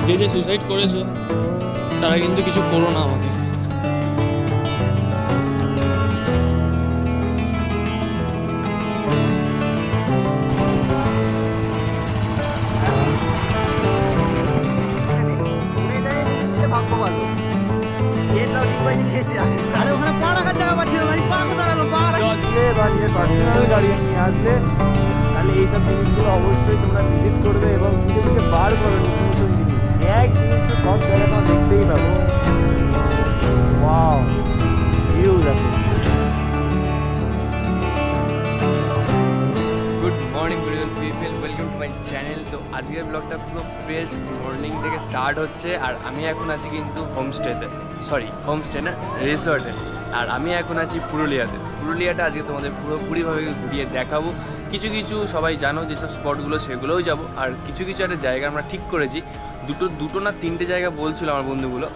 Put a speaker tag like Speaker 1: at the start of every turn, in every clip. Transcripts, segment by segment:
Speaker 1: যে যে সুসাইড করেছো তারা কিন্তু কিছু করো না আমাকে।
Speaker 2: পার্সোনাল গাড়ি নিয়ে আসলে তাহলে এইসব জিনিসগুলো অবশ্যই তোমরা ভিজিট করবে এবং নিজে বার করো নতুন নতুন জিনিস। এক জিনিস তো সব জায়গায় তোমরা দেখতেই পাবো। ওয়াও ভিউ দেখো।
Speaker 3: Good morning people, welcome to my channel. তো আজকের ব্লগটা পুরো ফ্রেশ মর্নিং থেকে স্টার্ট হচ্ছে। আর আমি এখন আছি কিন্তু হোমস্টে না রিসর্টে। আর আমি এখন আছি পুরুলিয়াটা আজকে তোমাদের পুরোপুরিভাবে ঘুরিয়ে দেখাবো। কিছু কিছু সবাই জানো যেসব স্পটগুলো সেগুলোও যাব। আর কিছু কিছু একটা জায়গা আমরা ঠিক করেছি, দুটো না তিনটে জায়গা বলছিল আমার বন্ধুগুলো।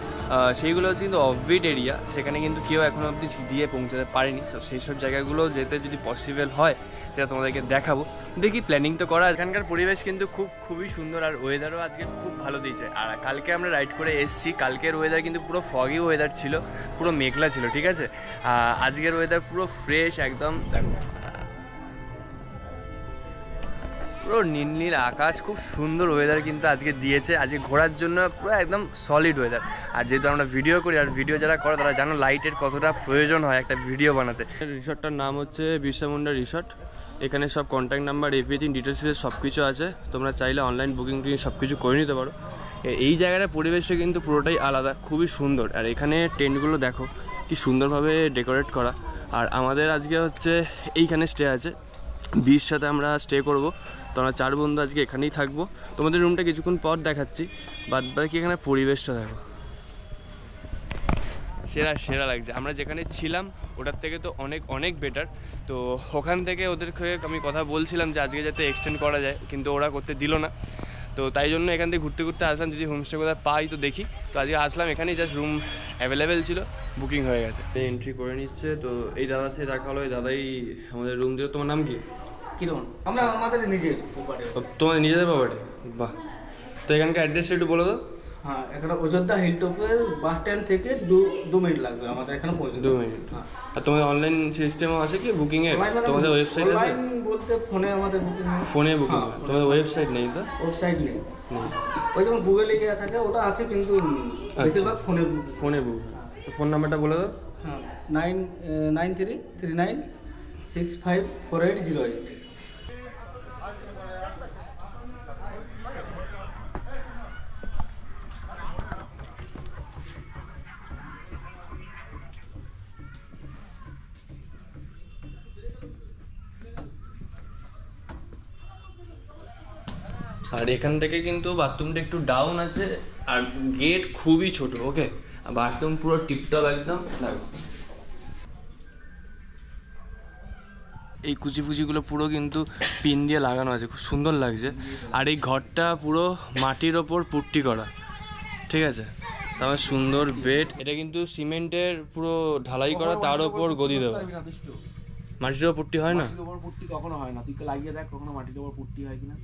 Speaker 3: সেইগুলো হচ্ছে কিন্তু অফবিট এরিয়া, সেখানে কিন্তু কেউ এখনও অবধি দিয়ে পৌঁছাতে পারেনি। তো সেই সব জায়গাগুলো যেতে যদি পসিবল হয় সেটা তোমাদেরকে দেখাবো। দেখি, প্ল্যানিং তো করা। এখানকার পরিবেশ কিন্তু খুবই সুন্দর আর ওয়েদারও আজকে খুব ভালো দিয়েছে। আর কালকে আমরা রাইড করে এসেছি, কালকের ওয়েদার কিন্তু পুরো ফগি ওয়েদার ছিল, পুরো মেঘলা ছিল, ঠিক আছে। আজকের ওয়েদার পুরো ফ্রেশ একদম, দেখো পুরো নীল আকাশ, খুব সুন্দর ওয়েদার কিন্তু আজকে দিয়েছে। আজকে ঘোরার জন্য পুরো একদম সলিড ওয়েদার। আর যেহেতু আমরা ভিডিও করি, আর ভিডিও যারা করে তারা জানো লাইটের কতটা প্রয়োজন হয় একটা ভিডিও বানাতে। রিসর্টটার নাম হচ্ছে বিরসা মুন্ডা রিসর্ট। এখানে সব কন্ট্যাক্ট নাম্বার, এভরিথিং ডিটেলস সব কিছু আছে। তোমরা চাইলে অনলাইন বুকিং সব কিছু করে নিতে পারো। এই জায়গাটার পরিবেশটা কিন্তু পুরোটাই আলাদা, খুবই সুন্দর। আর এখানে টেন্টগুলো দেখো কি সুন্দরভাবে ডেকোরেট করা। আর আমাদের আজকে হচ্ছে এইখানে স্টে আছে, বিরসাতে আমরা স্টে করব। তো আমরা 4 বন্ধু আজকে এখানেই থাকবো। তোমাদের রুমটা কিছুক্ষণ পর দেখাচ্ছি। বাদ বাকি এখানে পরিবেশটা দেখো, সেরা লাগছে। আমরা যেখানে ছিলাম ওটার থেকে তো অনেক বেটার। তো ওখান থেকে ওদেরকে আমি কথা বলছিলাম যে আজকে যাতে এক্সটেন্ড করা যায়, কিন্তু ওরা করতে দিল না। তো তাই জন্য এখান থেকে ঘুরতে আসলাম, যদি হোমস্টে কোথায় পাই তো দেখি। তো আজকে আসলাম এখানেই, জাস্ট রুম অ্যাভেলেবেল ছিল, বুকিং হয়ে গেছে। এন্ট্রি করে নিচ্ছে। তো এই দাদার সাথে দেখা হলো, এই দাদাই আমাদের রুম দিল। তোমার নাম কি?
Speaker 2: কিরকম? আমরা আমাদের নিজের
Speaker 3: তোমাদের নিজেদের প্রপার্টি? বাহ। তো এখানকার অ্যাড্রেসটা একটু বলো তো।
Speaker 2: হ্যাঁ, এখানে অযোধ্যা হিলটপের বাস স্ট্যান্ড থেকে 2 মিনিট লাগবে আমাদের এখানে পৌঁছতে।
Speaker 3: 2 মিনিট। আর তোমাদের অনলাইন সিস্টেমও আছে কি বুকিং এর? তোমাদের ওয়েবসাইট আছে?
Speaker 2: অনলাইন বলতে ফোনে আমাদের বুকিং।
Speaker 3: ফোনে বুকিং? তোমাদের ওয়েবসাইট নেই তো?
Speaker 2: ওয়েবসাইট নেই। ওই যেমন গুগলে গিয়ে থাকে ওটা আছে, কিন্তু বেশিরভাগ ফোনে বুক।
Speaker 3: তো ফোন নাম্বারটা বলে দাও।
Speaker 2: হ্যাঁ, 9339654808।
Speaker 3: আর এখান থেকে কিন্তু বাথরুমটা একটু ডাউন আছে, আর গেট খুবই ছোট। ওকে, আর বাথরুম পুরো টিপটপ একদম। দেখো এই কুচিগুলো পুরো কিন্তু পিন দিয়ে লাগানো আছে, খুব সুন্দর লাগছে। আর এই ঘরটা পুরো মাটির ওপর পুট্টি করা, ঠিক আছে। তারপর সুন্দর বেড। এটা কিন্তু সিমেন্টের পুরো ঢালাই করা, তার ওপর গদি দেওয়া। মাটির ওপর পুট্টি হয় না?
Speaker 2: পুট্টি কখনো হয় না, তুই লাগিয়ে দেখ কখনো মাটির ওপর পুট্টি হয় কিনা।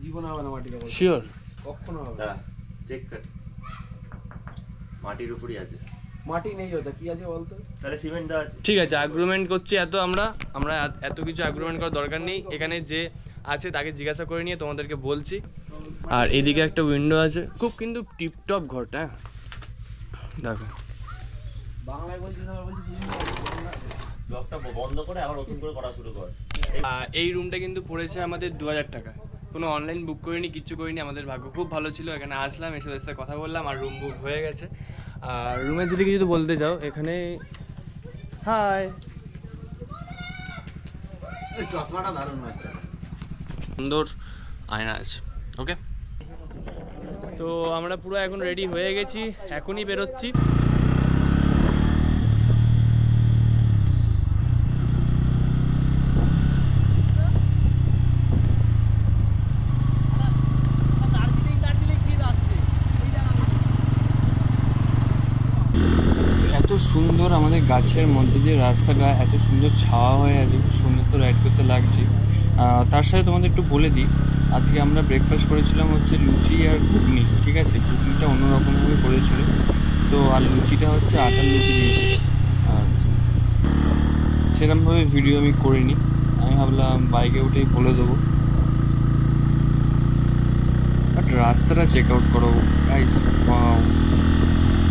Speaker 2: জীবনে হবে না মাটির ওপর।
Speaker 3: শিওর?
Speaker 2: কখনো হবে না।
Speaker 4: চেক কাট মাটির উপরই আছে।
Speaker 2: মাটি নেই, ওটা কি আছে বলতো?
Speaker 4: তাহলে সিমেন্ট দেওয়া আছে।
Speaker 3: ঠিক আছে, আগ্রুমেন্ট করছি এত। আমরা এত কিছু আগ্রুমেন্ট করার দরকার নেই। এখানে যে আছে তাকে জিজ্ঞাসা করে নিয়ে তোমাদেরকে বলছি। আর এদিকে একটা উইন্ডো আছে, খুব কিন্তু টিপটপ ঘরটা। দেখো
Speaker 4: বাংলায় বলছিস না, বলছিস ব্লগটা বন্ধ করে আবার নতুন করে করা শুরু কর।
Speaker 3: এই রুমটা কিন্তু পড়েছে আমাদের 2000 টাকা। কোনো অনলাইন বুক করিনি, কিচ্ছু করিনি। আমাদের ভাগ্য খুব ভালো ছিল, এখানে আসলাম, এসে তাদের সাথে কথা বললাম, আর রুম বুক হয়ে গেছে। আর রুমের যদি কিছু বলতে চাও, এখানে হাই,
Speaker 2: চশমাটা দারুণ হচ্ছে,
Speaker 3: সুন্দর আয়না আছে। ওকে, তো আমরা পুরো এখন রেডি হয়ে গেছি, এখনই বেরোচ্ছি। এত সুন্দর আমাদের গাছের মধ্যে দিয়ে রাস্তাটা, এত সুন্দর ছাওয়া হয়ে আছে, খুব সুন্দর তো রাইড করতে লাগছে।
Speaker 5: তার সাথে তোমাদের একটু বলে দিই, আজকে আমরা ব্রেকফাস্ট করেছিলাম হচ্ছে লুচি আর ঘুগনি। ঠিক আছে, ঘুগনিটা অন্যরকমভাবে করেছিল তো, আর লুচিটা হচ্ছে আটার লুচি দিয়েছিল। সেরকমভাবে ভিডিও আমি করিনি, আমি ভাবলাম বাইকে উঠেই বলে দেবো। বাট রাস্তাটা চেক আউট করো গাইস, ওয়াও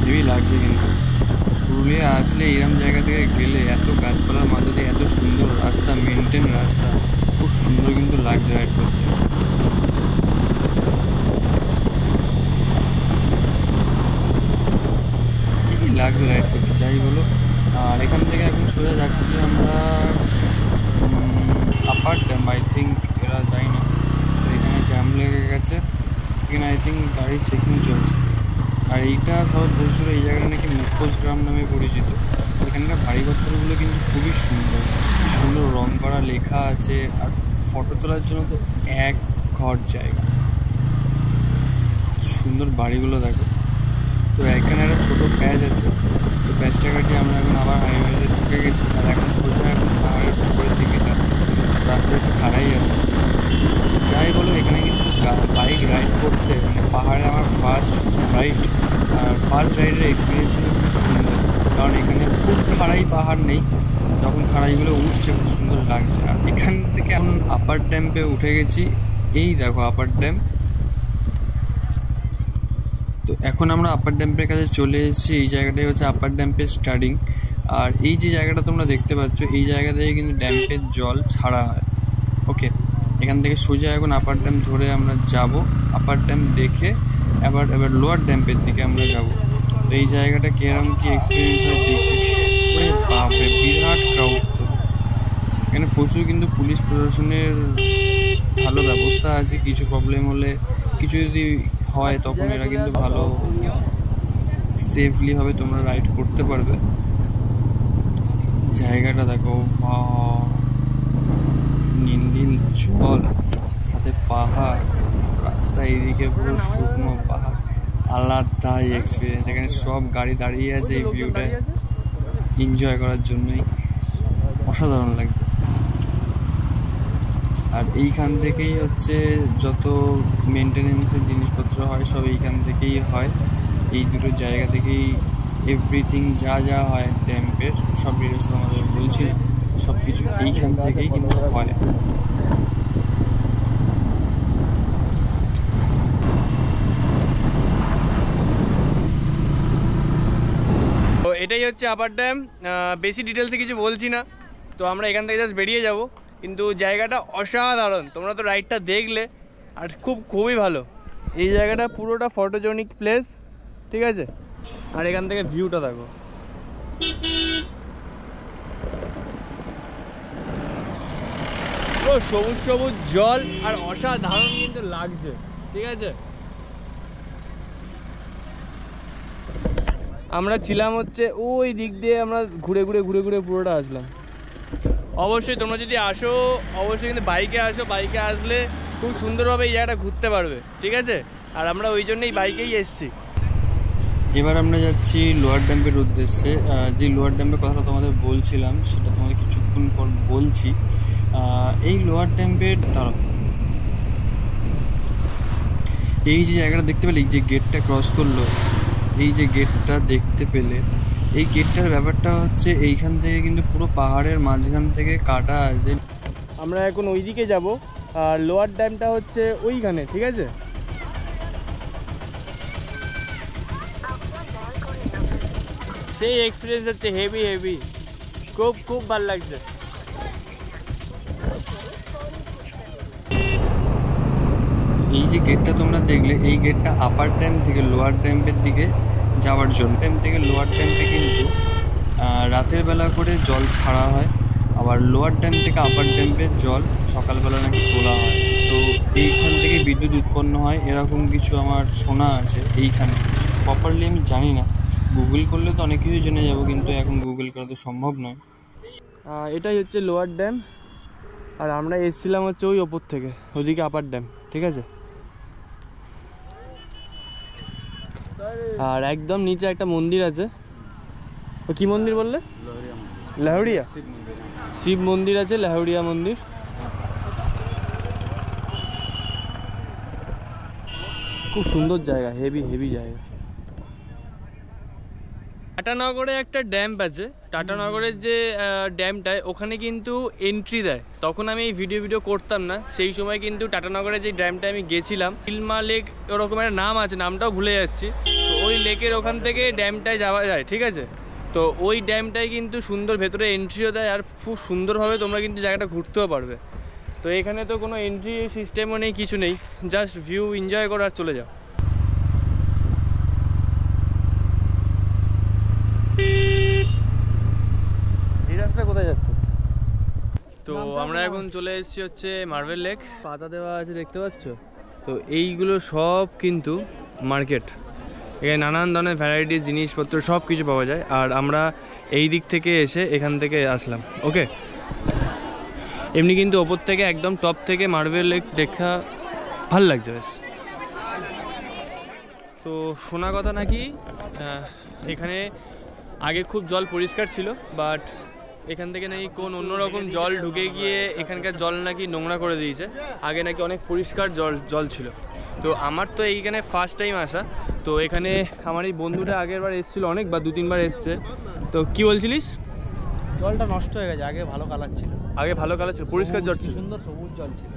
Speaker 5: হেভি লাগছে। কিন্তু পুরুলিয়া আসলে এরম জায়গা থেকে গেলে এত গাছপালার মধ্যে দিয়ে এত সুন্দর রাস্তা, মেনটেন রাস্তা, খুব সুন্দর কিন্তু লাগছে রাইড করতে। হেভি লাগছে রাইড করতে, যাই বলো। আর এখান থেকে এখন সোজা যাচ্ছি আমরা আপার ড্যাম, আই থিঙ্ক এরা যাই না। তো এখানে জ্যাম লেগে গেছে, এখানে আই থিঙ্ক গাড়ি চেকিং চলছে। আর এইটা সব বলছিল এই জায়গাটা নাকি মুখোশ গ্রাম নামে পরিচিত। এখানকার বাড়িপত্রগুলো কিন্তু খুবই সুন্দর, কি সুন্দর রং করা, লেখা আছে। আর ফটো তোলার জন্য তো এক ঘর জায়গা, কি সুন্দর বাড়িগুলো দেখো। তো এখানে একটা ছোটো প্যাচ আছে, তো প্যাচটা কাটিয়ে আমরা এখন আবার হাইওয়েতে ঢুকে গেছি। আর এখন সোজা এখন পাহাড়ের উপরের দিকে যাচ্ছি, রাস্তা একটু খাড়াই আছে। যাই বলো, এখানে কিন্তু বাইক রাইড করতে মানে পাহাড়ে আমার ফার্স্ট রাইডের এক্সপিরিয়েন্স কিন্তু খুব সুন্দর। কারণ এখানে খুব খাড়াই পাহাড় নেই, যখন খাড়াইগুলো উঠছে খুব সুন্দর লাগছে। আর এখান থেকে এখন আপার ড্যাম্পে উঠে গেছি, এই দেখো আপার ড্যাম্প। তো এখন আমরা আপার ড্যাম্পের কাছে চলে এসেছি, এই জায়গাটাই হচ্ছে আপার ড্যাম্পের স্টার্টিং। আর এই যে জায়গাটা তোমরা দেখতে পাচ্ছ, এই জায়গা থেকে কিন্তু ড্যাম্পের জল ছাড়া হয়। ওকে, এখান থেকে সোজা এখন আপার ড্যাম ধরে আমরা যাব, আপার ড্যাম দেখে এবার লোয়ার ড্যাম্পের দিকে আমরা যাব। তো এই জায়গাটা কিরকম কি এক্সপিরিয়েন্স হয় দেখি। ওরে বাপরে, বিরাট ক্রাউড। তো এখানে প্রচুর কিন্তু পুলিশ প্রশাসনের ভালো ব্যবস্থা আছে, কিছু প্রবলেম হলে, কিছু যদি হয় তখন এরা কিন্তু ভালো সেফলিভাবে তোমরা রাইড করতে পারবে। জায়গাটা দেখো, নীল নীল জল, সাথে পাহাড়, রাস্তা এইদিকে পুরো শুকনো পাহাড়, আলাদাই এক্সপিরিয়েন্স। এখানে সব গাড়ি দাঁড়িয়ে আছে এই ভিউটা এনজয় করার জন্যই, অসাধারণ লাগছে। আর এইখান থেকেই হচ্ছে যত মেনটেনেন্সের জিনিসপত্র হয় সব এইখান থেকেই হয়, এই দুটো জায়গা থেকেই এভরিথিং যা যা হয় ড্যাম্পের সব ডিটেলস তোমাদের বলছি না, সব কিছু এইখান থেকেই কিন্তু হয়।
Speaker 1: তো এটাই হচ্ছে আপার ড্যাম, বেশি ডিটেলসে কিছু বলছি না। তো আমরা এখান থেকে জাস্ট বেরিয়ে যাব, কিন্তু জায়গাটা অসাধারণ। তোমরা তো রাইডটা দেখলে, আর খুবই ভালো। এই জায়গাটা পুরোটা ফটোজেনিক প্লেস, ঠিক আছে। আর এখান থেকে ভিউটা দেখো, পুরো সবুজ সবুজ জল, আর অসাধারণ কিন্তু লাগছে, ঠিক আছে। আমরা ছিলাম হচ্ছে ওই দিক দিয়ে, আমরা ঘুরে ঘুরে পুরোটা আসলাম। অবশ্যই তোমরা যদি আসো, অবশ্যই কিন্তু বাইকে আসো, বাইকে আসলে খুব সুন্দরভাবে এই জায়গাটা ঘুরতে পারবে, ঠিক আছে। আর আমরা ওই জন্যই বাইকেই এসছি।
Speaker 5: এবার আমরা যাচ্ছি লোয়ার ড্যাম্পের উদ্দেশ্যে। যে লোয়ার ড্যাম্পের কথাটা তোমাদের বলছিলাম সেটা তোমাদের কিছুক্ষণ পর বলছি। এই লোয়ার ড্যাম্পের তারা এই যে জায়গাটা দেখতে পেলে, যে গেটটা ক্রস করলো, এই যে গেটটা দেখতে পেলে, এই গেটটার ব্যাপারটা হচ্ছে এইখান থেকে কিন্তু পুরো পাহাড়ের মাঝখান থেকে কাটা আছে।
Speaker 1: আমরা এখন ওই দিকে যাব, আর লোয়ার ড্যামটা হচ্ছে ওইখানে, ঠিক আছে। সেই এক্সপিরিয়েন্স হচ্ছে হেভি, খুব ভালো লাগছে।
Speaker 5: এই যে গেটটা তোমরা দেখলে, এই গেটটা আপার ড্যাম থেকে লোয়ার ড্যাম্পের দিকে যাওয়ার জন্য। ড্যাম থেকে লোয়ার ড্যাম্পে কিন্তু রাতের বেলা করে জল ছাড়া হয়, আবার লোয়ার ড্যাম থেকে আপার ড্যাম্পের জল সকালবেলা নাকি তোলা হয়। তো এইখান থেকে বিদ্যুৎ উৎপন্ন হয়, এরকম কিছু আমার শোনা আছে। এইখানে প্রপারলি আমি জানি না, গুগল করলে তো অনেক কিছুই জেনে যাবো, কিন্তু এখন গুগল করা তো সম্ভব নয়।
Speaker 1: এটাই হচ্ছে লোয়ার ড্যাম, আর আমরা এসেছিলাম হচ্ছে ওই ওপর থেকে, ওইদিকে আপার ড্যাম, ঠিক আছে। আর একদম নিচে একটা মন্দির আছে, ও কি মন্দির বললে? লাহুরিয়া শিব মন্দির আছে, লাহুরিয়া মন্দির। খুব সুন্দর জায়গা, হেভি জায়গা। টাটানগরে একটা ড্যাম আছে, টাটানগরের যে ড্যামটায় ওখানে কিন্তু এন্ট্রি দেয়। তখন আমি এই ভিডিও করতাম না, সেই সময় কিন্তু টাটানগরের যে ড্যামটায় আমি গেছিলাম, ইলমা লেক ওরকম একটা নাম আছে, নামটাও ভুলে যাচ্ছি। তো ওই লেকের ওখান থেকে ড্যামটায় যাওয়া যায়, ঠিক আছে। তো ওই ড্যামটায় কিন্তু সুন্দর ভেতরে এন্ট্রিও দেয়, আর খুব সুন্দরভাবে তোমরা কিন্তু জায়গাটা ঘুরতেও পারবে। তো এখানে তো কোনো এন্ট্রি সিস্টেমও নেই, কিছু নেই, জাস্ট ভিউ এনজয় করো আর চলে যাও। এই রাস্তা কোথায় যাচ্ছে? তো আমরা এখন চলে এসেছি হচ্ছে মার্বেল লেক। পাতা দেওয়া আছে দেখতে পাচ্ছ। তো এইগুলো সব কিন্তু মার্কেট, এখানে নানান ধরনের ভ্যারাইটিস জিনিসপত্র সব কিছু পাওয়া যায়। আর আমরা এই দিক থেকে এসে এখান থেকে আসলাম, ওকে। এমনি কিন্তু ওপর থেকে একদম টপ থেকে মার্বেল লেক দেখা ভাল লাগছে বেশ। তো শোনা কথা নাকি এখানে আগে খুব জল পরিষ্কার ছিল, বাট এখান থেকে নাকি কোন অন্যরকম জল ঢুকে গিয়ে এখানকার জল নাকি নোংরা করে দিয়েছে। আগে নাকি অনেক পরিষ্কার জল ছিল। তো আমার তো এইখানে ফার্স্ট টাইম আসা। তো এখানে আমার এই বন্ধুটা আগের বার এসেছিলো, অনেকবার 2-3 বার এসছে। তো কি বলছিলিস?
Speaker 2: জলটা নষ্ট হয়ে গেছে, আগে ভালো কালার ছিল।
Speaker 1: আগে ভালো কালার ছিল, পরিষ্কার জল ছিল,
Speaker 2: সুন্দর সবুজ জল ছিল,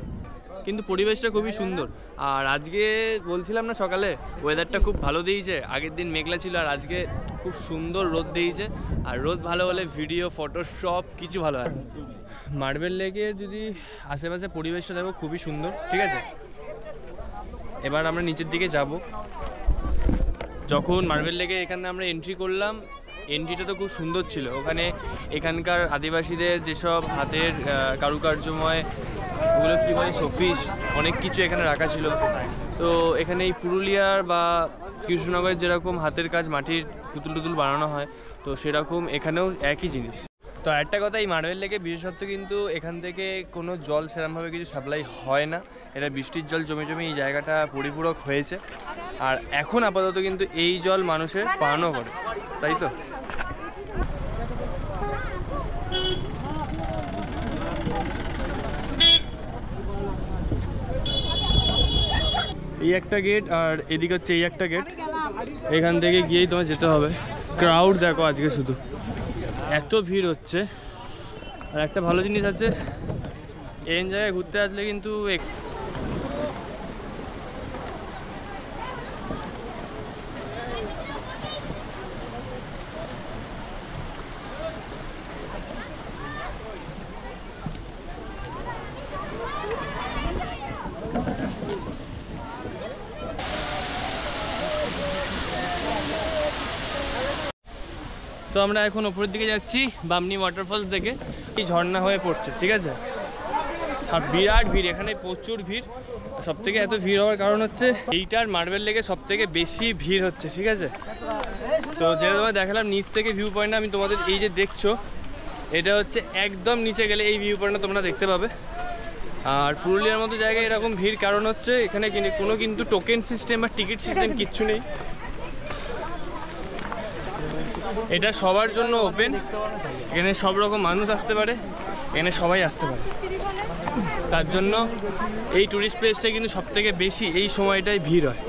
Speaker 1: কিন্তু পরিবেশটা খুবই সুন্দর। আর আজকে বলছিলাম না সকালে ওয়েদারটা খুব ভালো দিয়েছে, আগের দিন মেঘলা ছিল আর আজকে খুব সুন্দর রোদ দিয়েছে। আর রোদ ভালো হলে ভিডিও ফটো সব কিছু ভালো হয়। মার্বেল লেকের যদি আশেপাশে পরিবেশটা দেখো খুবই সুন্দর, ঠিক আছে। এবার আমরা নিচের দিকে যাব। যখন মার্বেল লেকে এখানে আমরা এন্ট্রি করলাম, এন্ট্রিটা তো খুব সুন্দর ছিল। ওখানে এখানকার আদিবাসীদের যেসব হাতের কারুকার্যময়, ওগুলো কী বলে, শোপিস, অনেক কিছু এখানে রাখা ছিল। তো এখানে এই পুরুলিয়ার বা কৃষ্ণনগরের যেরকম হাতের কাজ, মাটির পুতুল টুতুল বানানো হয়, তো সেরকম এখানেও একই জিনিস। তো একটা কথা, এই মার্বেল লেকে বিশেষত্ব কিন্তু এখান থেকে কোনো জল সেরকমভাবে কিছু সাপ্লাই হয় না। এটা বৃষ্টির জল জমে জমে এই জায়গাটা পরিপূরক হয়েছে। আর এখন আপাতত কিন্তু এই জল মানুষের পানও করে, তাই তো। এই একটা গেট আর এদিকে হচ্ছে এই একটা গেট। এখান থেকে গিয়েই তোমার যেতে হবে। ক্রাউড দেখো আজকে, শুধু এত ভিড় হচ্ছে। আর একটা ভালো জিনিস আছে, এই জায়গায় ঘুরতে আসলে কিন্তু তো আমরা এখন উপরের দিকে যাচ্ছি বামনি ওয়াটারফলস দেখে। এই ঝর্ণা হয়ে পড়ছে, ঠিক আছে। আর বিরাট ভিড়, এখানে প্রচুর ভিড়। সব থেকে এত ভিড় হওয়ার কারণ হচ্ছে এইটার মার্বেল লেকে সব থেকে বেশি ভিড় হচ্ছে, ঠিক আছে। তো যেটা তোমায় দেখালাম নিচ থেকে ভিউ পয়েন্টটা, আমি তোমাদের এই যে দেখছো, এটা হচ্ছে একদম নিচে গেলে এই ভিউ পয়েন্টটা তোমরা দেখতে পাবে। আর পুরুলিয়ার মতো জায়গায় এরকম ভিড় কারণ হচ্ছে এখানে কোনো কিন্তু টোকেন সিস্টেম বা টিকিট সিস্টেম কিচ্ছু নেই। এটা সবার জন্য ওপেন, এখানে সব রকম মানুষ আসতে পারে, এখানে সবাই আসতে পারে। তার জন্য এই টুরিস্ট প্লেসটা কিন্তু সব থেকে বেশি এই সময়টায় ভিড় হয়।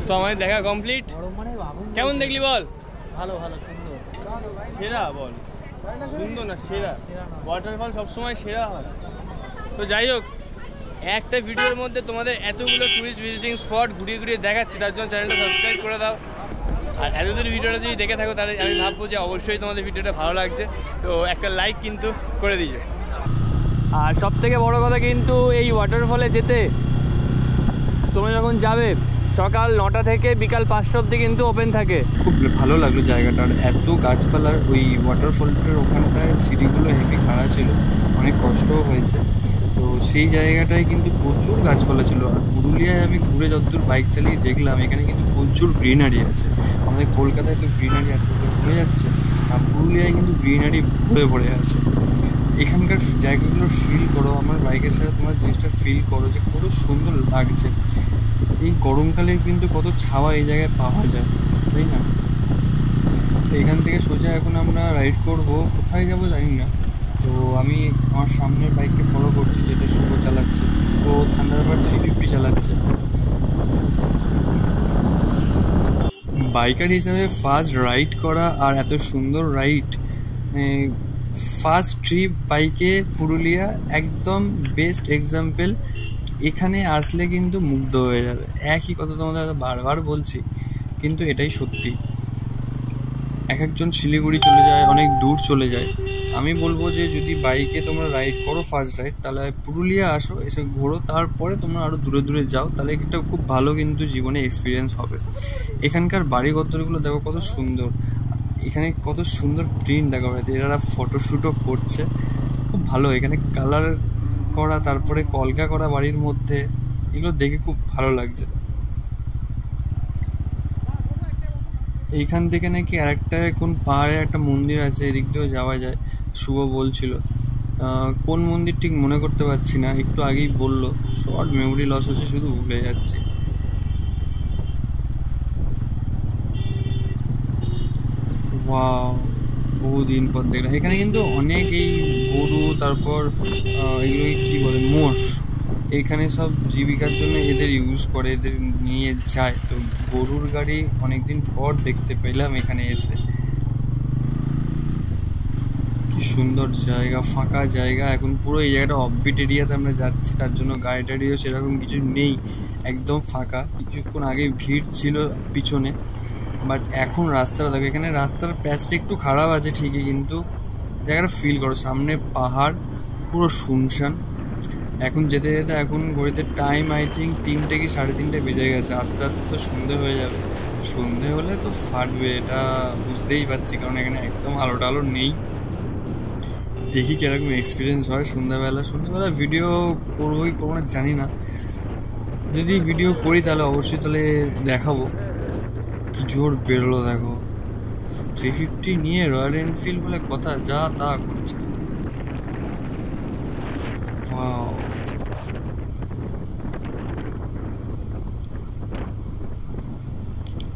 Speaker 1: তো আমাদের দেখা কমপ্লিট। কেমন দেখলি বল?
Speaker 2: ভালো ভালো, সুন্দর,
Speaker 1: সেরা বল, সুন্দর না সেরা? ওয়াটারফল সবসময় সেরা হয়। তো যাই হোক, একটা ভিডিওর মধ্যে তোমাদের এতগুলো টুরিস্ট ভিজিটিং স্পট ঘুরিয়ে ঘুরিয়ে দেখাচ্ছি, তার জন্য চ্যানেলটা সাবস্ক্রাইব করে দাও। আর এতদিন ভিডিওটা যদি দেখে থাকো তাহলে আমি ভাববো যে অবশ্যই তোমাদের ভিডিওটা ভালো লাগছে। তো একটা লাইক কিন্তু করে দিও। আর সব থেকে বড়ো কথা কিন্তু এই ওয়াটারফলে যেতে তোমরা যখন যাবে সকাল 9টা থেকে বিকাল 5টা অবধি কিন্তু ওপেন থাকে।
Speaker 5: খুব ভালো লাগলো জায়গাটার, এত গাছপালার। ওই ওয়াটারফলটার ওখানটায় সিঁড়িগুলো হেভি খাড়া ছিল, অনেক কষ্টও হয়েছে। তো সেই জায়গাটায় কিন্তু প্রচুর গাছপালা ছিল। আর পুরুলিয়ায় আমি ঘুরে যতদূর বাইক চালিয়ে দেখলাম, এখানে কিন্তু প্রচুর গ্রিনারি আছে। আমাদের কলকাতায় তো গ্রিনারি আস্তে আস্তে কমে যাচ্ছে, আর পুরুলিয়ায় কিন্তু গ্রিনারি ভরে ভরে আছে। এখানকার জায়গাগুলো ফিল করো, আমার বাইকের সাথে তোমার জিনিসটা ফিল করো যে কত সুন্দর লাগছে। এই গরমকালে কিন্তু কত ছাওয়া এই জায়গায় পাওয়া যায়, তাই না? তো এখান থেকে সোজা এখন আমরা রাইড করব, কোথায় যাব জানি না। তো আমি আমার সামনের বাইককে ফলো করছি, যেটা শুভ চালাচ্ছে, ও থান্ডারবার্ড 350 চালাচ্ছে। বাইকার হিসাবে ফার্স্ট রাইড করা আর এত সুন্দর রাইড, ফার্স্ট ট্রিপ বাইকে পুরুলিয়া একদম বেস্ট এক্সাম্পল। এখানে আসলে কিন্তু মুগ্ধ হয়ে যাবে। একই কথা তোমাদের বারবার বলছি, কিন্তু এটাই সত্যি। এক একজন শিলিগুড়ি চলে যায়, অনেক দূর চলে যায়। আমি বলবো যে যদি বাইকে তোমরা রাইড করো ফার্স্ট রাইড, তাহলে পুরুলিয়া আসো, এসে ঘোরো, তারপরে তোমরা আরও দূরে দূরে যাও, তাহলে একটা খুব ভালো কিন্তু জীবনে এক্সপিরিয়েন্স হবে। এখানকার বাড়িঘরগুলো দেখো কত সুন্দর, এখানে কত সুন্দর প্রিন্ট দেখো, এরা ফটোশ্যুটও করছে, খুব ভালো। এখানে কালার করা, তারপরে কলকা করা বাড়ির মধ্যে, এগুলো দেখে খুব ভালো লাগছে। এইখান থেকে নাকি আরেকটা কোন পাহাড়ে একটা মন্দির আছে, এদিক দিয়েও যাওয়া যায়, শুভ বলছিল। কোন মন্দির ঠিক মনে করতে পারছি না, একটু আগেই বললো। শর্ট মেমোরি লস হচ্ছে, শুধু ভুলে যাচ্ছি। ওয়াও, বহুদিন পর দেখলাম। এখানে কিন্তু অনেক এই গরু, তারপর এগুলো কি বলে, মোষ, এখানে সব জীবিকার জন্য এদের ইউজ করে, এদের নিয়ে যায়। তো গরুর গাড়ি অনেকদিন পর দেখতে পেলাম এখানে এসে। কি সুন্দর জায়গা, ফাঁকা জায়গা। এখন পুরো এই জায়গাটা অফবিট এরিয়াতে আমরা যাচ্ছি, তার জন্য গাড়ি টাড়িও সেরকম কিছু নেই, একদম ফাঁকা। কিছুক্ষণ আগে ভিড় ছিল পিছনে, বাট এখন রাস্তাটা দেখো, এখানে রাস্তার প্যাচটা একটু খারাপ আছে ঠিকই, কিন্তু জায়গাটা ফিল করো, সামনে পাহাড়, পুরো শুনশান। এখন যেতে যেতে এখন ঘড়িতে টাইম আই থিঙ্ক 3টে কি 3:30 বেজে গেছে। আস্তে আস্তে তো সন্ধে হয়ে যাবে, সন্ধে হলে তো ফাটবে, এটা বুঝতেই পারছি, কারণ এখানে একদম আলো টালো নেই। দেখি কিরকম এক্সপিরিয়েন্স হয় সন্ধ্যাবেলা। ভিডিও করবো কি করবো না জানি না, যদি ভিডিও করি তাহলে অবশ্যই তাহলে দেখাবো। কি জোর বেরোলো দেখো, 350 নিয়ে রয়্যাল এনফিল্ড বলে কথা, যা তা করছে। ওয়াও,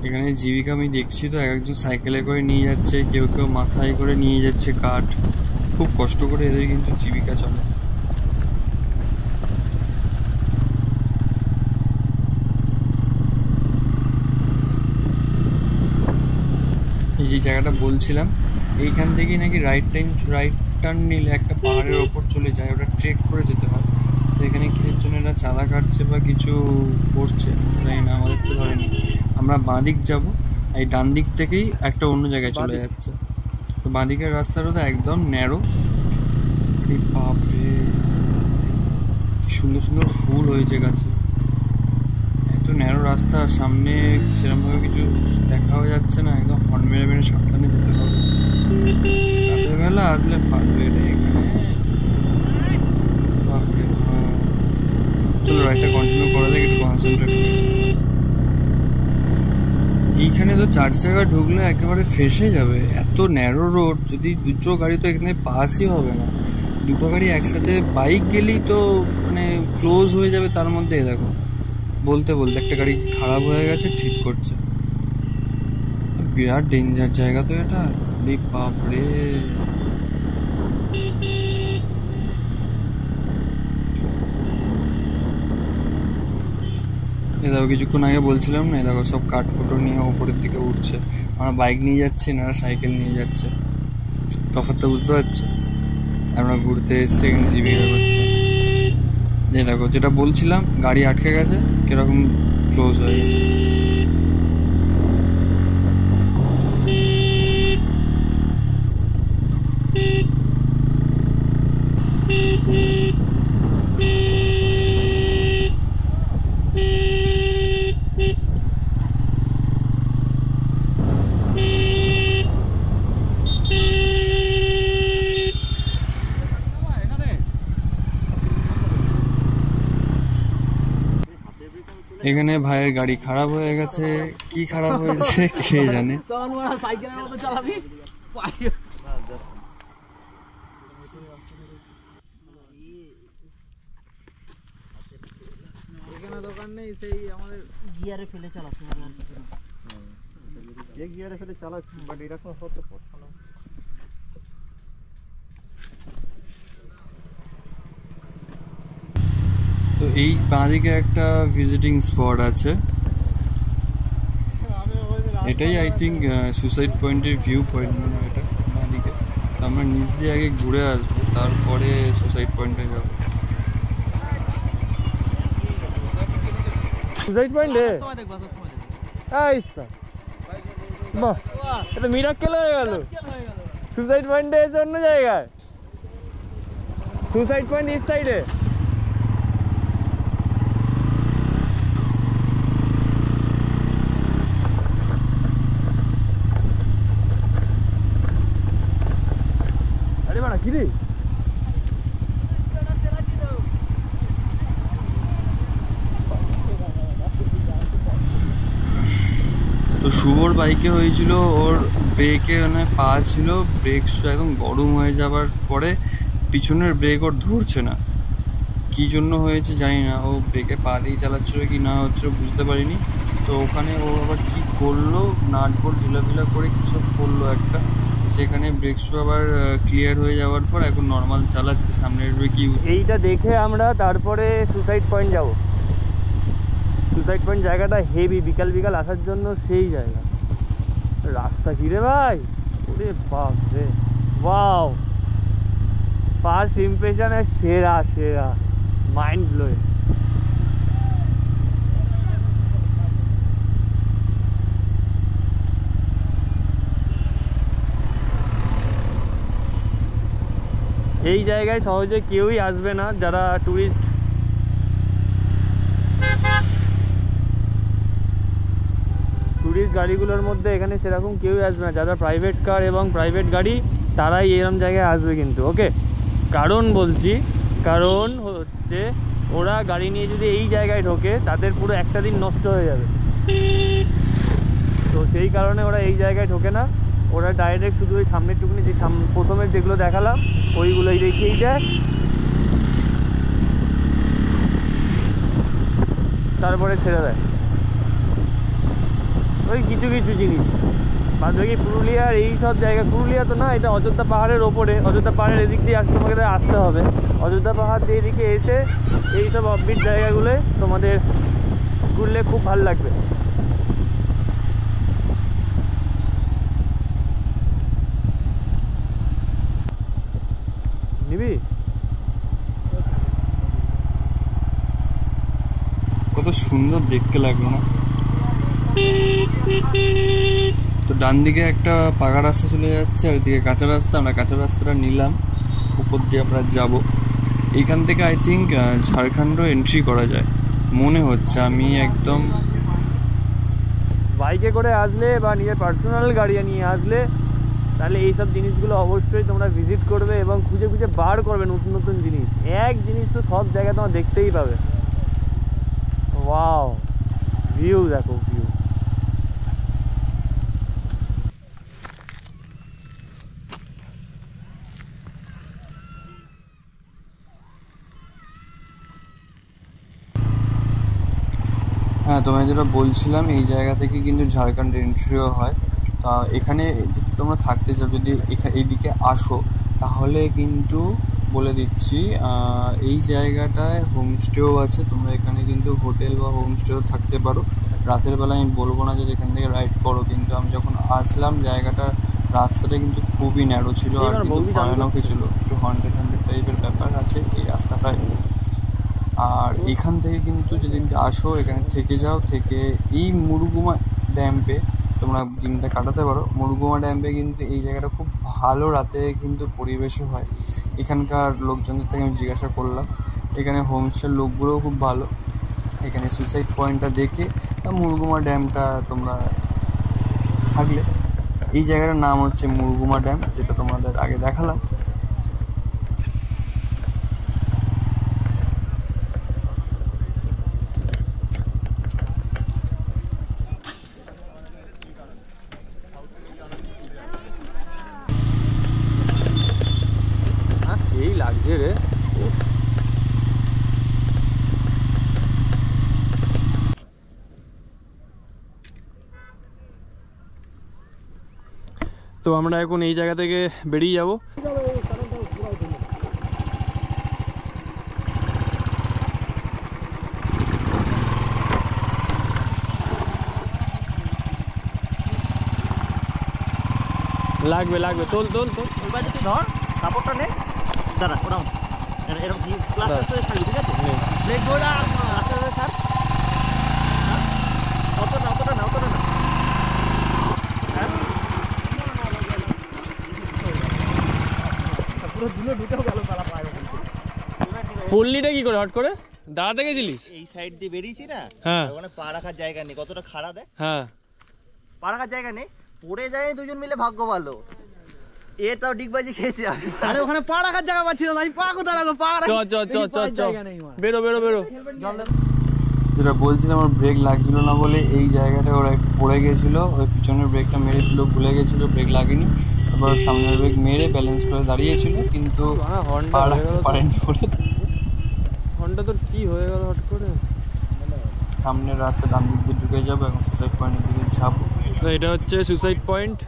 Speaker 5: এখানে জীবিকা আমি দেখছি তো, এক একজন সাইকেলে করে নিয়ে যাচ্ছে, কেউ কেউ মাথায় করে নিয়ে যাচ্ছে কাঠ। খুব কষ্ট করে এদের কিন্তু জীবিকা চলে। এই যে জায়গাটা বলছিলাম, এইখান থেকেই নাকি রাইট টার্ন নিলে একটা পাহাড়ের ওপর চলে যায়, ওটা ট্রেক করে যেতে হয়। তো এখানে কিসের জন্য এরা চাঁদা কাটছে বা কিছু করছে জানি না, আমাদের তো ধরেনি। আমরা বাঁ দিক যাবো, এই ডান দিক থেকেই একটা অন্য জায়গায় চলে যাচ্ছে। তো বাঁ দিকের রাস্তাটা তো একদম ন্যারো। বাপরে, কি সুন্দর সুন্দর ফুল হয়েছে গাছে। এত ন্যারো রাস্তা, সামনে সেরকমভাবে কিছু দেখা হয়ে যাচ্ছে না, একদম হর্ন মেরে মেরে সাবধানে যেতে হবে। রাতের বেলা আসলে ফাটবে এটা এখানে। বাপরে, চলো রাইডটা কন্টিনিউ করা যাক, একটু কনসেন্ট্রেট করি। এইখানে তো 4 চাকা ঢুকলে একেবারে ফেসে যাবে, এত ন্যারো রোড। যদি দুটো গাড়ি তো এখানে পাসই হবে না, দুটো গাড়ি একসাথে বাইক গেলেই তো মানে ক্লোজ হয়ে যাবে। তার মধ্যে দেখো, বলতে বলতে একটা গাড়ি খারাপ হয়ে গেছে, ঠিক করছে। বিরাট ডেঞ্জার জায়গা তো এটা, আরে বাপরে। এ দেখো, কিছুক্ষণ আগে বলছিলাম না, দেখো সব কাঠকুটো নিয়ে ওপরের দিকে উঠছে। আমরা বাইক নিয়ে যাচ্ছি, এনারা সাইকেল নিয়ে যাচ্ছে। তফাৎটা বুঝতে পারছো? আমরা ঘুরতে এসছি, এখানে জীবিকা করছে। এই দেখো, যেটা বলছিলাম, গাড়ি আটকে গেছে, কিরকম ক্লোজ হয়ে গেছে। এখানে ভাইয়ের গাড়ি খারাপ হয়ে গেছে, কি খারাপ হয়েছে কে জানে। এখানে তো দরকার নেই, সেই আমাদের
Speaker 2: গিয়ারে ফেলে চালাতে হবে আর কিছু না।
Speaker 5: যে গিয়ারে ফেলে চালাচ্ছি, বাট এরকম হতে পারছে না। তো এই বাঁদিকে একটা ভিজিটিং স্পট আছে, এটাই আই থিঙ্ক সুসাইড পয়েন্টের ভিউ পয়েন্ট মনে হয় এটা বাঁদিকে। তো আমরা নিচ দিয়ে আগে ঘুরে আসবো, তারপরে সুসাইড পয়েন্টে যাবো।
Speaker 1: সুসাইড পয়েন্টে বাহ, এটা মিরাক্কেল হয়ে গেল। সুসাইড পয়েন্টে এসে অন্য জায়গায়, সুসাইড পয়েন্ট ইস সাইডে। আরে বাড়া কি রে,
Speaker 5: তো শুভর বাইকে হয়েছিল, ওর ব্রেকে মানে পা ছিল, ব্রেক একদম গরম হয়ে যাবার পরে পিছনের ব্রেক ওর ধরছে না, কী জন্য হয়েছে জানি না। ও ব্রেকে পা দিয়ে চালাচ্ছিল কি না হচ্ছিল বুঝতে পারিনি। তো ওখানে ও আবার কী করলো, নাট বোল্ট ঢিলাফিলা করে কিছু করলো একটা, সেখানে ব্রেক শু আবার ক্লিয়ার হয়ে যাওয়ার পর এখন নর্মাল চালাচ্ছে, সামনের ব্রেক
Speaker 1: এইটা দেখে আমরা তারপরে সুসাইড পয়েন্ট যাব। সুসাইড পয়েন্ট জায়গাটা হেভি, বিকাল বিকাল আসার জন্য সেই জায়গা। রাস্তা কি রে ভাই, ওরে বাপ রে, ওয়াও, ফার্স্ট ইমপ্রেশনে সেরা সেরা, মাইন্ড ব্লোয়িং। এই জায়গায় সহজে কেউই আসবে না যারা ট্যুরিস্ট। ট্যুরিস্ট গাড়িগুলোর মধ্যে এখানে সেরকম কেউই আসবে না, যারা প্রাইভেট কার এবং প্রাইভেট গাড়ি তারাই এরকম জায়গায় আসবে কিন্তু। ওকে, কারণ বলছি, কারণ হচ্ছে ওরা গাড়ি নিয়ে যদি এই জায়গায় ঢোকে তাদের পুরো একটা দিন নষ্ট হয়ে যাবে। তো সেই কারণে ওরা এই জায়গায় ঢোকে না, ওরা ডাইরেক্ট শুধু ওই সামনের টুকুনি যে প্রথমে যেগুলো দেখালাম ওইগুলোই দেখিয়েই যায়, তারপরে ছেড়ে দেয় ওই কিছু কিছু জিনিস। বাদ বাকি পুরুলিয়ার এই সব জায়গা, পুরুলিয়া তো না, এটা অযোধ্যা পাহাড়ের ওপরে, অযোধ্যা পাহাড়ের এদিক দিয়ে তোমাকে আসতে হবে। অযোধ্যা পাহাড় দিয়ে এদিকে এসে এইসব অফবিট জায়গাগুলো তোমাদের ঘুরলে খুব ভালো লাগবে। নিবি?
Speaker 5: কত সুন্দর দেখতে লাগলো না? তো ডান দিকে একটা পাকা রাস্তা চলে যাচ্ছে, আর এদিকে কাঁচা রাস্তা। আমরা কাঁচা রাস্তাটা নিলাম, উপর দিয়ে আমরা যাব। এইখান থেকে আই থিঙ্ক ঝাড়খণ্ড এন্ট্রি করা যায় মনে হচ্ছে। আমি একদম
Speaker 1: বাইকে করে আসলে বা নিজের পার্সোনাল গাড়ি নিয়ে আসলে তাহলে এইসব জিনিসগুলো অবশ্যই তোমরা ভিজিট করবে এবং খুঁজে খুঁজে বার করবে নতুন নতুন জিনিস। এক জিনিস তো সব জায়গায় তোমরা দেখতেই পাবে। ওয়াও, ভিউ দেখো, ভিউ।
Speaker 5: হ্যাঁ, তোমায় যেটা বলছিলাম, এই জায়গা থেকে কিন্তু ঝাড়খণ্ড এন্ট্রিও হয়। তা এখানে যদি তোমরা থাকতে চাও, যদি এইদিকে আসো, তাহলে কিন্তু বলে দিচ্ছি এই জায়গাটায় হোমস্টেও আছে। তোমরা এখানে কিন্তু হোটেল বা হোমস্টেও থাকতে পারো। রাতের বেলা আমি বলবো না যে এখান থেকে রাইড করো, কিন্তু আমি যখন আসলাম জায়গাটা, রাস্তাটা কিন্তু খুবই ন্যারো ছিল আর কিন্তু ভয়ানকই ছিল, একটু হন্টেড টাইপের ব্যাপার আছে এই রাস্তাটায়। আর এখান থেকে কিন্তু যেদিনকে আসো এখানে থেকে যাও, থেকে এই মুরুগুমা ড্যাম্পে তোমরা দিনটা কাটাতে পারো। মুরুগুমা ড্যাম্পে কিন্তু এই জায়গাটা খুব ভালো, রাতে কিন্তু পরিবেশও হয়। এখানকার লোকজনদের থেকে আমি জিজ্ঞাসা করলাম, এখানে হোমস্টের লোকগুলোও খুব ভালো। এখানে সুইসাইড পয়েন্টটা দেখে মুরুগুমা ড্যামটা তোমরা থাকলে, এই জায়গাটার নাম হচ্ছে মুরুগুমা ড্যাম, যেটা তোমাদের আগে দেখালাম।
Speaker 1: সেই লাগছে রে। তো আমরা এখন এই জায়গা থেকে বেরিয়ে যাব। লাগবে লাগবে, তোল তোল তোল।
Speaker 4: ওই বাজে তুই ধর কাপড়টা নে, দাঁড়া ওরাও এরকম কি প্লাস্টার সাথে ছাড়বি, ঠিক আছে? ব্রেক ধরে প্লাস্টার সাথে ছাড়, অতটা অতটা না, অতটা না। পুরো ধুলো ঢুকেও গেল পালা পায়।
Speaker 1: পল্লীটা কি করে হট করে দাঁড়াতে গেছিলিস?
Speaker 4: এই সাইড দিয়ে বেরিয়েছি না,
Speaker 1: হ্যাঁ
Speaker 4: ওখানে পা রাখার জায়গা নেই, কতটা খাড়া দেখ,
Speaker 1: হ্যাঁ
Speaker 4: পা রাখার জায়গা নেই, পড়ে যায় দুজন মিলে, ভাগ্য ভালো। এ তাও ডিগবাজি খেয়েছে।
Speaker 2: আরে ওখানে পা রাখার জায়গা পাচ্ছি না, আমি পা কোথায় রাখবো? পা
Speaker 1: চ চ চ চ চ বেরো বেরো বেরো।
Speaker 5: যেটা বলছিলাম, আমার ব্রেক লাগছিল না বলে এই জায়গাটা ওরা একটু পড়ে গেছিলো, ওই পিছনের ব্রেকটা মেরেছিল, ভুলে গেছিলো, ব্রেক লাগেনি। তারপর সামনের ব্রেক মেরে ব্যালেন্স করে দাঁড়িয়েছিল, কিন্তু পা রাখতে পারেনি বলে।
Speaker 1: হর্নটা তোর কি হয়ে গেল হট করে?
Speaker 5: সামনের রাস্তা ডান দিক দিয়ে ঢুকে যাবো, এখন সুসাইড পয়েন্টের দিকে যাবো।
Speaker 1: তো এটা হচ্ছে সুসাইড পয়েন্ট।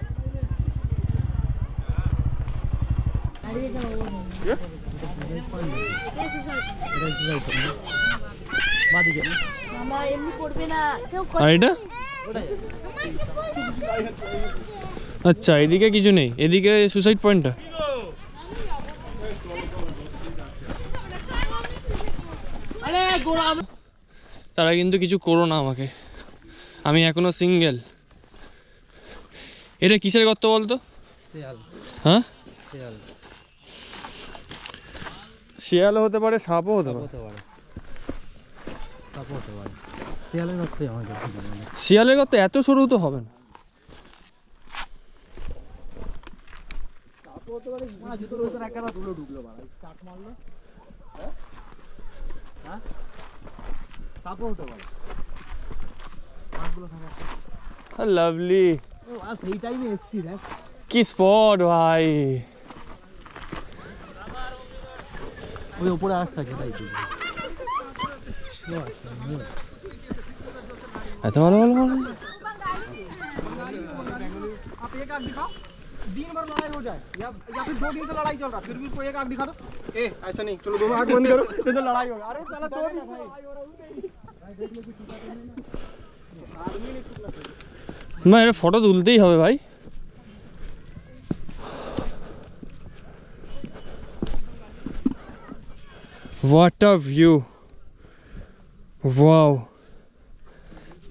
Speaker 1: আর এটা আচ্ছা, এদিকে কিছু নেই, এদিকে সুসাইড পয়েন্টটা। তারা কিন্তু কিছু করো না আমাকে, আমি এখনো সিঙ্গেল। এটা কিসের গর্ত বলতো? হ্যাঁ, শিয়ালও হতে পারে, সাপও হতে পারে। শিয়ালের গর্ত এত সরু তো হবে না। লাভলি,
Speaker 2: সেই টাইমে এসছি দেখ
Speaker 1: কি স্পট ভাই।
Speaker 2: ওই উপরে আরেকটা তাই
Speaker 1: এত ভালো ভালো ভালো।
Speaker 2: आप एक आग दिखाओ, दिन भर लड़ाई हो जाए या फिर 2 दिन से लड़ाई चल रहा, फिर भी कोई एक आग दिखा दो। ए ऐसा नहीं, चलो दोनों आग बंद करो, नहीं तो लड़ाई होगा। अरे साला 2 दिन से लड़ाई हो रहा है।
Speaker 1: मैं फोटो তুলতেই হবে ভাই। What a view! Wow!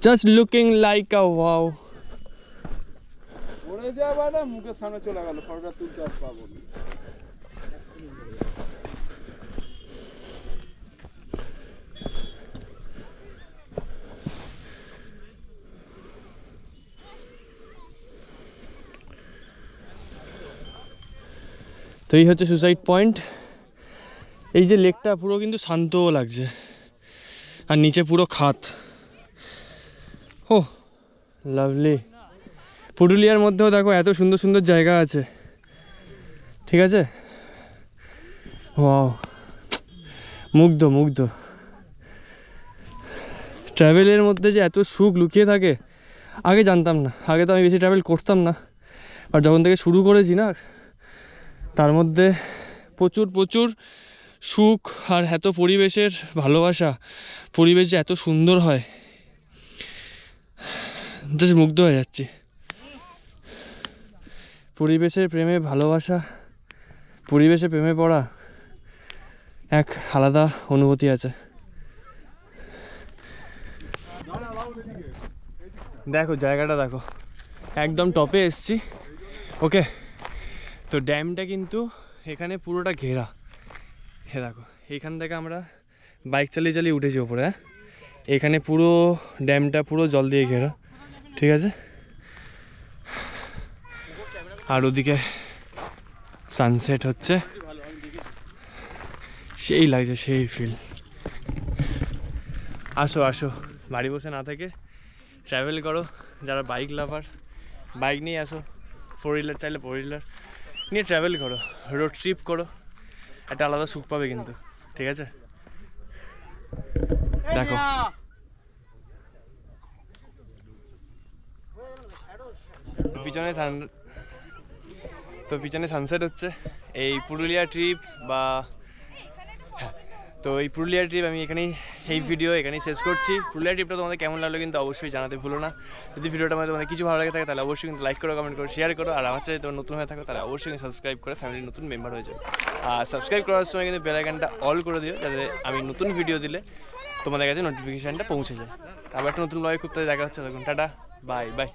Speaker 1: Just looking like a wow.
Speaker 2: ওরে যা বাড়া মুখের সামনে চলে গেল, ফটোটা তুলতে আর পাবো না।
Speaker 1: তো এই হচ্ছে সুসাইড পয়েন্ট। এই যে লেকটা পুরো কিন্তু শান্তও লাগছে, আর নিচে পুরো খাত। ও লাভলি। পুরুলিয়ার মধ্যেও দেখো এত সুন্দর সুন্দর জায়গা আছে, ঠিক আছে। ওয়াও, মুগ্ধ মুগ্ধ। ট্রাভেলের মধ্যে যে এত সুখ লুকিয়ে থাকে আগে জানতাম না। আগে তো আমি বেশি ট্রাভেল করতাম না, আর যখন থেকে শুরু করেছি না, তার মধ্যে প্রচুর প্রচুর সুখ আর এত পরিবেশের ভালোবাসা। পরিবেশ যে এত সুন্দর হয়, জাস্ট মুগ্ধ হয়ে যাচ্ছি। পরিবেশের প্রেমে ভালোবাসা, পরিবেশে প্রেমে পড়া এক আলাদা অনুভূতি আছে। দেখো জায়গাটা দেখো, একদম টপে এসছি। ওকে, তো ড্যামটা কিন্তু এখানে পুরোটা ঘেরা। হ্যাঁ দেখো, এইখান থেকে আমরা বাইক চালিয়ে চালিয়ে উঠেছি ওপরে। হ্যাঁ, এখানে পুরো ড্যামটা পুরো জল দিয়ে ঘেরা, ঠিক আছে। আর ওদিকে সানসেট হচ্ছে, সেই লাগছে, সেই ফিল। আসো আসো, বাড়ি বসে না থেকে ট্রাভেল করো। যারা বাইক লাভার, বাইক নিয়ে আসো। 4 হুইলার চাইলে 4 হুইলার নিয়ে ট্রাভেল করো, রোড ট্রিপ করো, একটা আলাদা সুখ পাবে কিন্তু, ঠিক আছে। দেখো পিছনে তো পিছনে সানসেট হচ্ছে। এই পুরুলিয়া ট্রিপ বা হ্যাঁ, তো এই পুরুলিয়া ট্রিপ আমি এখানেই এই ভিডিও এখানেই শেষ করছি। পুরুলিয়া ট্রিপটা তোমাদের কেমন লাগলো কিন্তু অবশ্যই জানাতে ভুলো না। যদি ভিডিওটা মধ্যে তোমাদের কিছু ভালো লাগে থাকে তাহলে অবশ্যই কিন্তু লাইক করো, কমেন্ট করো, শেয়ার করো। আর আমার চ্যানেলে তোমরা নতুন হয়ে থাকো তাহলে অবশ্যই সাবস্ক্রাইব করে ফ্যামিলির নতুন মেম্বার হয়ে যাও। আর সাবস্ক্রাইব করার সময় কিন্তু বেল আইকনটা অল করে দিও, যাতে আমি নতুন ভিডিও দিলে তোমাদের কাছে নোটিফিকেশানটা পৌঁছে যায়। আবার একটা নতুন ব্লগে খুব তাড়াতাড়ি দেখা হচ্ছে। তখন টাটা, বাই বাই।